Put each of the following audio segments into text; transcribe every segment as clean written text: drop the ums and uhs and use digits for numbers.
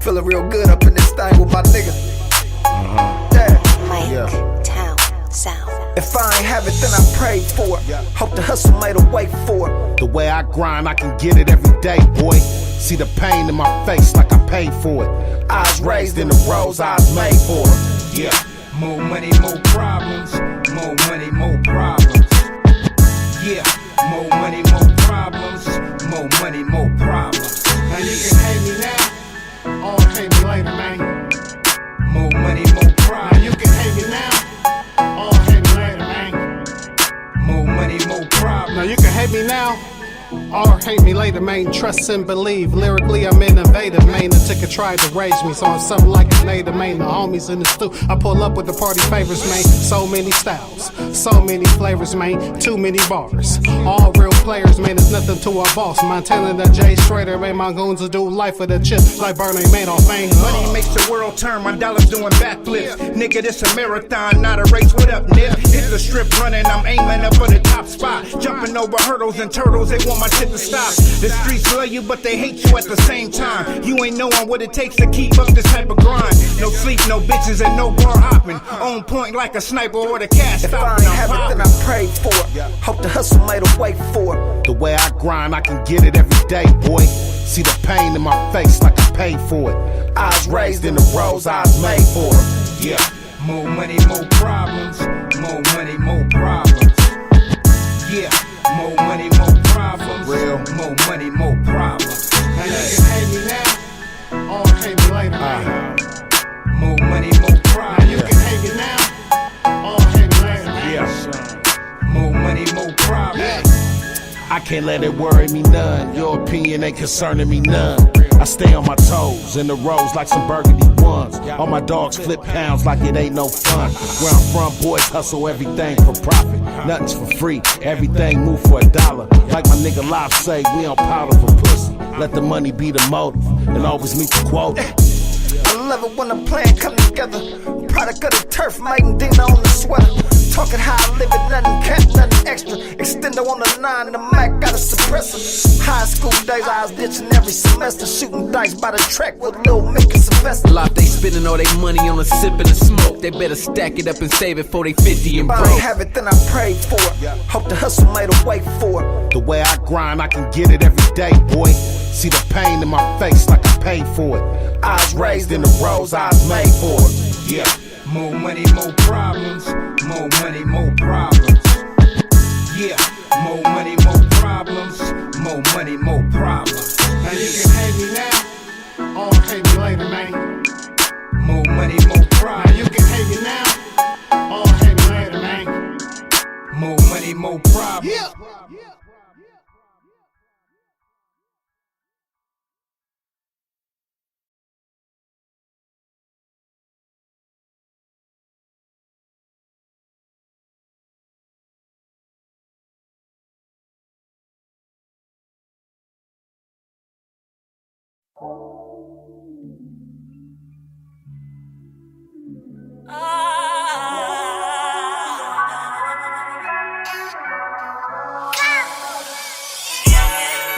Feeling real good up in this thing with my nigga. Mike Town Sound. If I ain't have it, then I prayed for it. Hope the hustle made a way for it. The way I grind, I can get it every day, boy. See the pain in my face like I paid for it. I was raised in the roles I was made for it. Yeah. More money, more problems. More money, more problems. Yeah. More money, more problems. More money, more problems. Now you can hate me now, or hate me later, man. More money, more problems. Now you can hate me now, or hate me later, man. More money, more problems. Now you can hate me now, or hate me later, man. Trust and believe. Lyrically, I'm innovative, man. The ticket tried to raise me, so I'm something like a native, man. The homies in the stew, I pull up with the party favors, man. So many styles, so many flavors, man. Too many bars. All real players, man. There's nothing to our boss. Montana, the Jay Schrader, man. My goons will do life for the chip like Bernie Madoff, man. Money makes the world turn, my dollar's doing backflips. Nigga, this a marathon, not a race. What up, nip? It's the strip running, I'm aiming up for the top spot. Jumping over hurdles and turtles, they want my shit to stop. The streets love you, but they hate you at the same time. You ain't knowing what it takes to keep up this type of grind. No sleep, no bitches, and no bar hopping. On point like a sniper or the cast. If I ain't have it, then I prayed for it. Hope the hustle made a way for it. The way I grind, I can get it every day, boy. See the pain in my face like I paid for it. I was raised in the roles I was made for it. Yeah. More money, more problems. More money, more problems. Yeah. More money, more problems. Real. More money, more problems. Now you can hate me now, or hate me later, man. More money, more problems. Now you can hate me now, or hate me later, man. More money, more problems. I can't let it worry me none. Your opinion ain't concerning me none. I stay on my toes, in the rows like some burgundy ones. All my dogs flip pounds like it ain't no fun. Where I'm from, boys hustle everything for profit. Nothing's for free, everything move for $1. Like my nigga Live say, we on powder for pussy. Let the money be the motive, and always meet the quota. I love it when the plan come together. Product of the turf, Maiden Dina on the sweater. Talking how I live it, nothing cap, nothing extra. Extendo on the 9 and the Mac got a suppressor. High school days, I was ditching every semester. Shooting dice by the track with Lil Mick and Sylvester. Lot they spending all their money on a sip and a smoke. They better stack it up and save it for they 50 and If I broke. ain't have it, then I prayed for it. Hope the hustle made a way for it. The way I grind, I can get it every day, boy. See the pain in my face like I paid for it. I was raised in the roles I was made for it. Yeah. More money, more problems. More money, more problems. Yeah. More money, more problems. More money, more problems. Now you can hate me now, or hate me later, man. More money, more Now problems. you can hate me now, or hate me later, man. More money, more problems.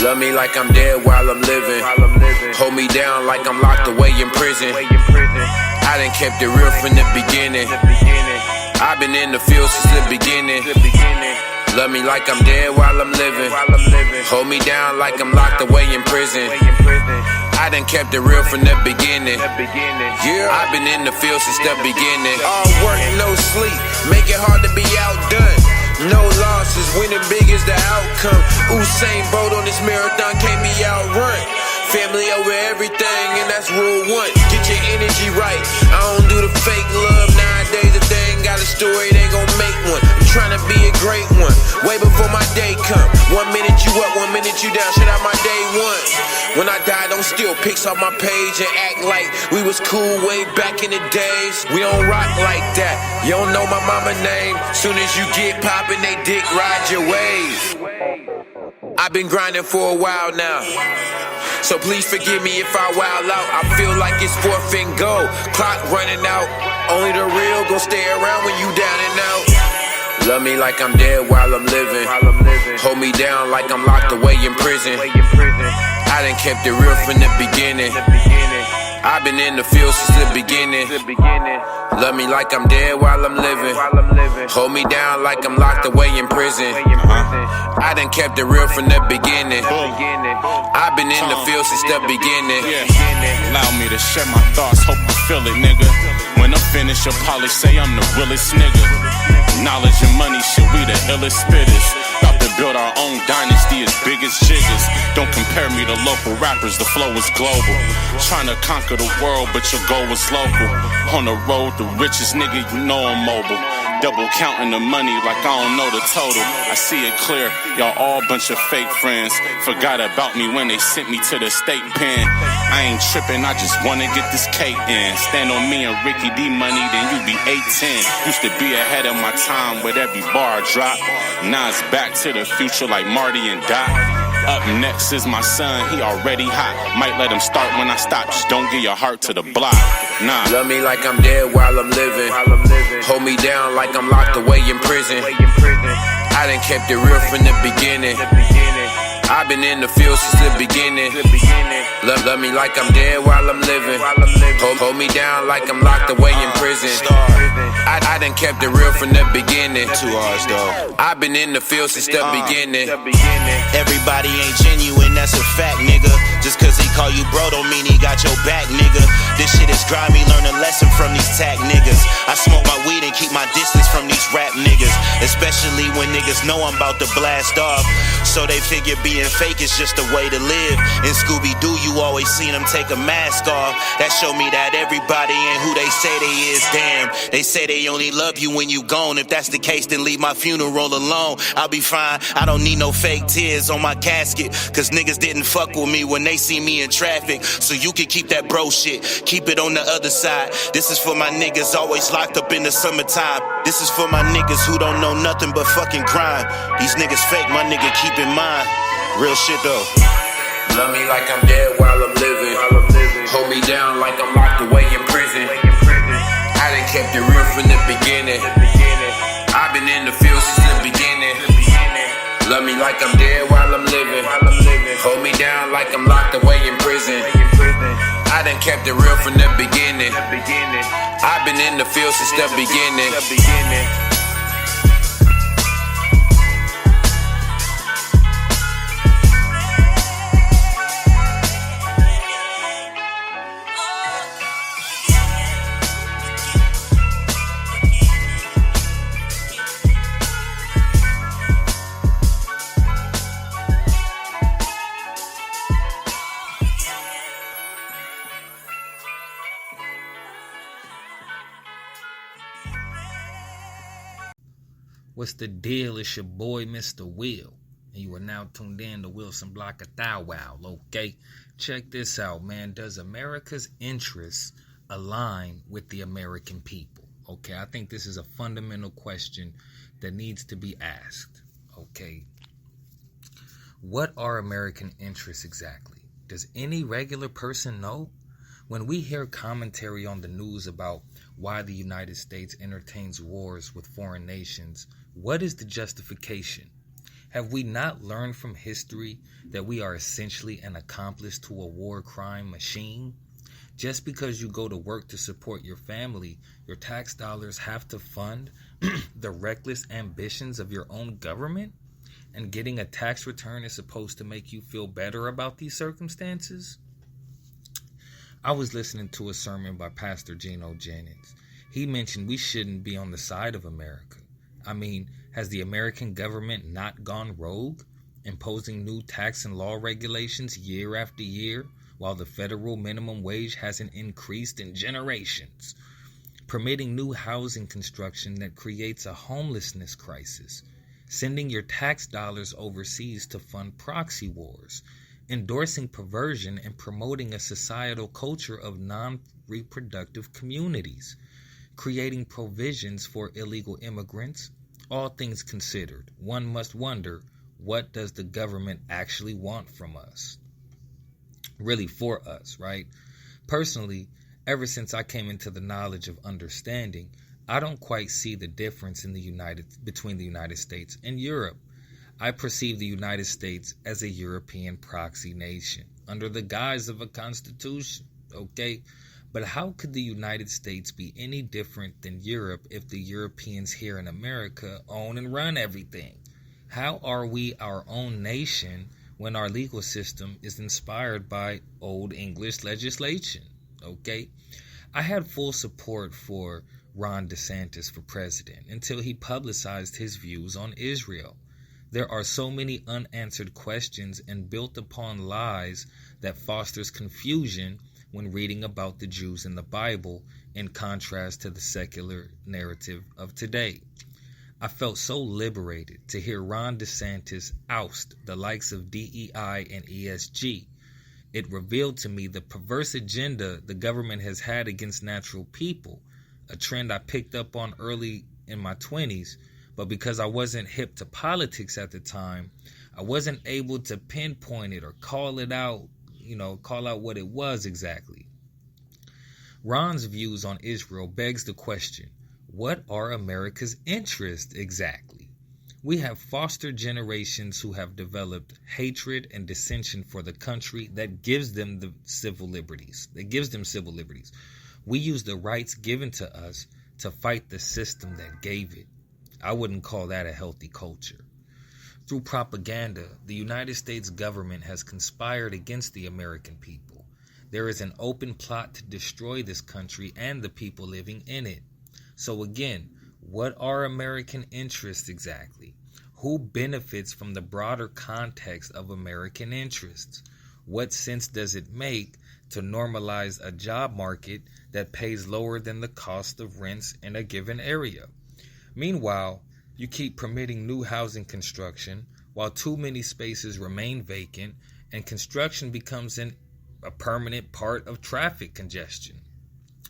Love me like I'm dead while I'm living. Hold me down like I'm locked away in prison. I done kept it real from the beginning. I've been in the field since the beginning. Love me like I'm dead while I'm living. Hold me down like I'm locked away in prison. I done kept it real from the beginning. Yeah, I've been in the field since the beginning. All work, no sleep, make it hard to be outdone. No losses, winning big is the outcome. Usain Bolt on this marathon can't be outrun. Family over everything, and that's rule one. Get your energy right. I don't do the fake love nowadays. If they ain't got a story, they gon' make one. I'm trying to be a great one, way before my day come. 1 minute you up, 1 minute you down. Shit out my day one. When I die, don't steal pics off my page and act like we was cool way back in the days. We don't rock like that. You don't know my mama name. Soon as you get poppin', they dick ride your wave. I've been grinding for a while now, so please forgive me if I wild out. I feel like it's 4th and goal, clock running out. Only the real gon' stay around when you down and out. Love me like I'm dead while I'm living. Hold me down like I'm locked away in prison. I done kept it real from the beginning. I've been in the field since the beginning. Love me like I'm dead while I'm living. Hold me down like I'm locked away in prison. I done kept it real from the beginning. I've been in the field since the beginning. Allow me to share my thoughts, hope you feel it, nigga. When I'm finished, you'll probably say I'm the realest nigga. Knowledge and money, shit, we the illest spitters. About to build our own dynasty as big as jiggers. Don't compare me to local rappers, the flow is global. Trying to conquer the world, but your goal is local. On the road, the richest nigga, you know I'm mobile. Double counting the money like I don't know the total. I see it clear, y'all all bunch of fake friends. Forgot about me when they sent me to the state pen. I ain't tripping, I just wanna get this cake in. Stand on me and Ricky D money, then you be 810. Used to be ahead of my time with every bar I drop. Now it's back to the future like Marty and Doc. Up next is my son, he already hot. Might let him start when I stop, just don't give your heart to the block. Nah. Love me like I'm dead while I'm living. Hold me down like I'm locked away in prison. I done kept it real from the beginning. I've been in the field since the beginning. Love me like I'm dead while I'm living. Hold me down like I'm locked away in prison. I done kept it real from the beginning. 2 hours though. I've been in the field since the beginning. Everybody ain't genuine, that's a fact, nigga. Just cause he call you bro don't mean he got your back, nigga. This shit is grimy, learn a lesson from these tack niggas. I smoke my weed and keep my distance from these rap niggas. Especially when niggas know I'm about to blast off. So they figure being fake is just a way to live. In Scooby-Doo, you always seen them take a mask off. That show me that everybody ain't who they say they is, damn. They say they only love you when you gone. If that's the case, then leave my funeral alone. I'll be fine, I don't need no fake tears on my casket. Cause niggas didn't fuck with me when they see me in traffic. So you can keep that bro shit, keep it on the other side. This is for my niggas always locked up in the summertime. This is for my niggas who don't know nothing but fucking crime. These niggas fake, my nigga keep in mind. Real shit though. Love me like I'm dead while I'm living. Hold me down like I'm locked away in prison. I done kept it real from the beginning. I've been in the field since the beginning. Love me like I'm dead while I'm living. Hold me down like I'm locked away in prison. I done kept it real from the beginning. I've been in the field since the beginning. What's the deal? It's your boy, Mr. Will. And you are now tuned in to Wilson Block of Thou Wow, okay? Check this out, man. Does America's interests align with the American people? Okay, I think this is a fundamental question that needs to be asked, okay? What are American interests exactly? Does any regular person know? When we hear commentary on the news about why the United States entertains wars with foreign nations, what is the justification? Have we not learned from history that we are essentially an accomplice to a war crime machine? Just because you go to work to support your family, your tax dollars have to fund the reckless ambitions of your own government? And getting a tax return is supposed to make you feel better about these circumstances? I was listening to a sermon by Pastor Geno Jennings. He mentioned we shouldn't be on the side of America. I mean, has the American government not gone rogue, imposing new tax and law regulations year after year, while the federal minimum wage hasn't increased in generations, permitting new housing construction that creates a homelessness crisis, sending your tax dollars overseas to fund proxy wars, endorsing perversion and promoting a societal culture of non-reproductive communities, creating provisions for illegal immigrants. All things considered, one must wonder, what does the government actually want from us? Really for us, right? Personally, ever since I came into the knowledge of understanding, I don't quite see the difference in between the United States and Europe. I perceive the United States as a European proxy nation under the guise of a constitution, okay? But how could the United States be any different than Europe if the Europeans here in America own and run everything? How are we our own nation when our legal system is inspired by Old English legislation? Okay? I had full support for Ron DeSantis for president until he publicized his views on Israel. There are so many unanswered questions and built upon lies that fosters confusion when reading about the Jews in the Bible, in contrast to the secular narrative of today. I felt so liberated to hear Ron DeSantis oust the likes of DEI and ESG. It revealed to me the perverse agenda the government has had against natural people, a trend I picked up on early in my 20s, but because I wasn't hip to politics at the time, I wasn't able to pinpoint it or call it out, call out what it was exactly. Ron's views on Israel begs the question, what are America's interests exactly? We have fostered generations who have developed hatred and dissension for the country that gives them the civil liberties. We use the rights given to us to fight the system that gave it. I wouldn't call that a healthy culture. Through propaganda, the United States government has conspired against the American people. There is an open plot to destroy this country and the people living in it. So again, what are American interests exactly? Who benefits from the broader context of American interests? What sense does it make to normalize a job market that pays lower than the cost of rents in a given area? Meanwhile, you keep permitting new housing construction while too many spaces remain vacant and construction becomes a permanent part of traffic congestion,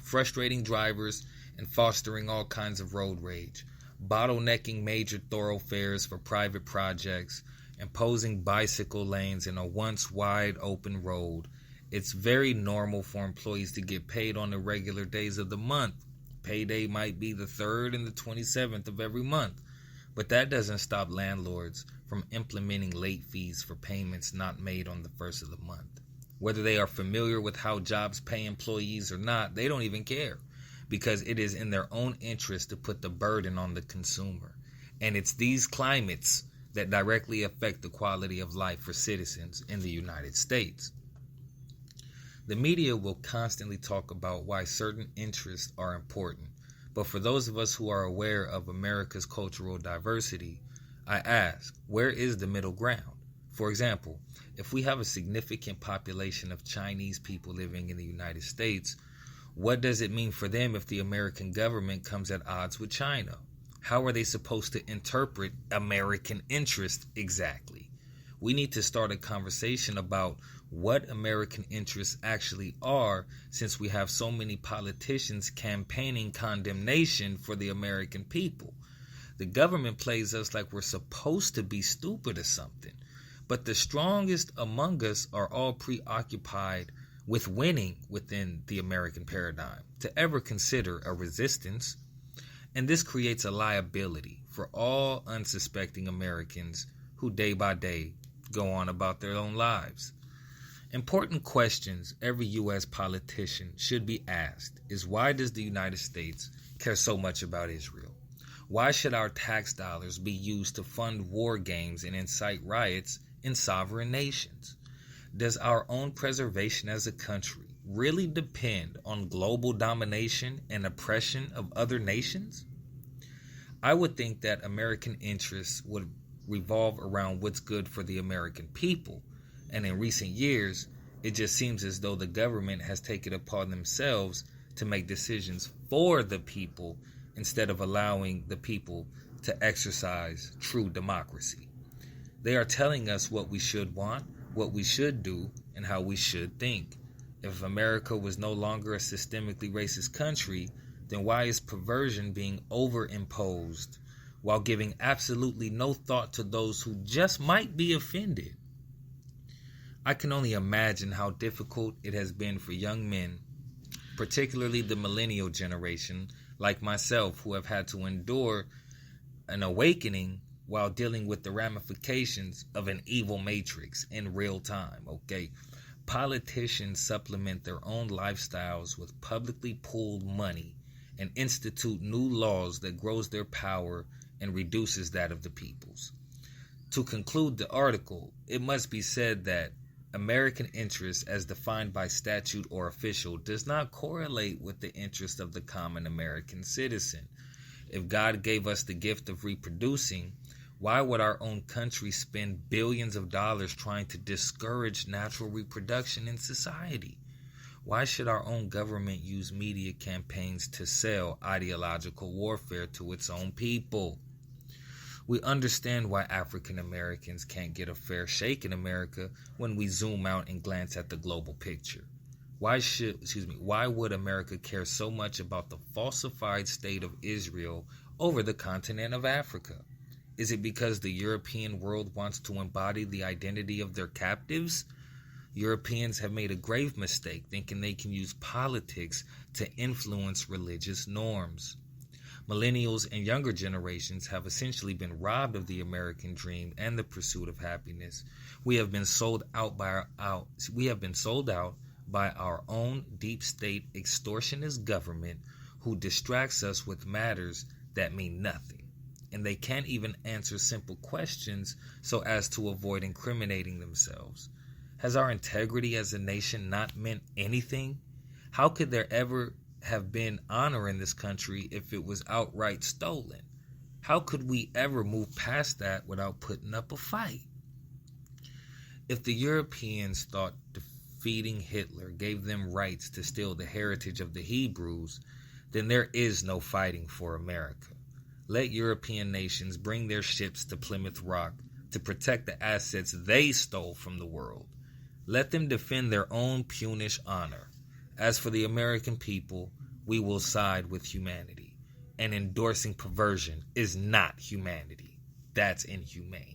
frustrating drivers and fostering all kinds of road rage, bottlenecking major thoroughfares for private projects, imposing bicycle lanes in a once wide open road. It's very normal for employees to get paid on the regular days of the month. Payday might be the 3rd and the 27th of every month, but that doesn't stop landlords from implementing late fees for payments not made on the 1st of the month. Whether they are familiar with how jobs pay employees or not, they don't even care, because it is in their own interest to put the burden on the consumer. And it's these climates that directly affect the quality of life for citizens in the United States. The media will constantly talk about why certain interests are important, but for those of us who are aware of America's cultural diversity, I ask, where is the middle ground? For example, if we have a significant population of Chinese people living in the United States, what does it mean for them if the American government comes at odds with China? How are they supposed to interpret American interest exactly? We need to start a conversation about what American interests actually are, since we have so many politicians campaigning condemnation for the American people. The government plays us like we're supposed to be stupid or something, but the strongest among us are all preoccupied with winning within the American paradigm to ever consider a resistance. And this creates a liability for all unsuspecting Americans who day by day go on about their own lives. Important questions every U.S. politician should be asked is, why does the United States care so much about Israel? Why should our tax dollars be used to fund war games and incite riots in sovereign nations? Does our own preservation as a country really depend on global domination and oppression of other nations? I would think that American interests would revolve around what's good for the American people, and in recent years, it just seems as though the government has taken it upon themselves to make decisions for the people instead of allowing the people to exercise true democracy. They are telling us what we should want, what we should do, and how we should think. If America was no longer a systemically racist country, then why is perversion being overimposed while giving absolutely no thought to those who just might be offended? I can only imagine how difficult it has been for young men, particularly the millennial generation, like myself, who have had to endure an awakening while dealing with the ramifications of an evil matrix in real time, okay? Politicians supplement their own lifestyles with publicly pooled money and institute new laws that grows their power and reduces that of the people's. To conclude the article, it must be said that American interest as defined by statute or official does not correlate with the interest of the common American citizen. If God gave us the gift of reproducing, why would our own country spend billions of dollars trying to discourage natural reproduction in society? Why should our own government use media campaigns to sell ideological warfare to its own people? We understand why African Americans can't get a fair shake in America when we zoom out and glance at the global picture. Why would America care so much about the falsified state of Israel over the continent of Africa? Is it because the European world wants to embody the identity of their captives? Europeans have made a grave mistake thinking they can use politics to influence religious norms. Millennials and younger generations have essentially been robbed of the American dream and the pursuit of happiness. We have been sold out by our own deep state extortionist government who distracts us with matters that mean nothing. And they can't even answer simple questions so as to avoid incriminating themselves. Has our integrity as a nation not meant anything? How could there ever have been honor in this country if it was outright stolen? How could we ever move past that without putting up a fight? If the Europeans thought defeating Hitler gave them rights to steal the heritage of the Hebrews, then there is no fighting for America. Let European nations bring their ships to Plymouth Rock to protect the assets they stole from the world. Let them defend their own punish honor. As for the American people, we will side with humanity. And endorsing perversion is not humanity. That's inhumane.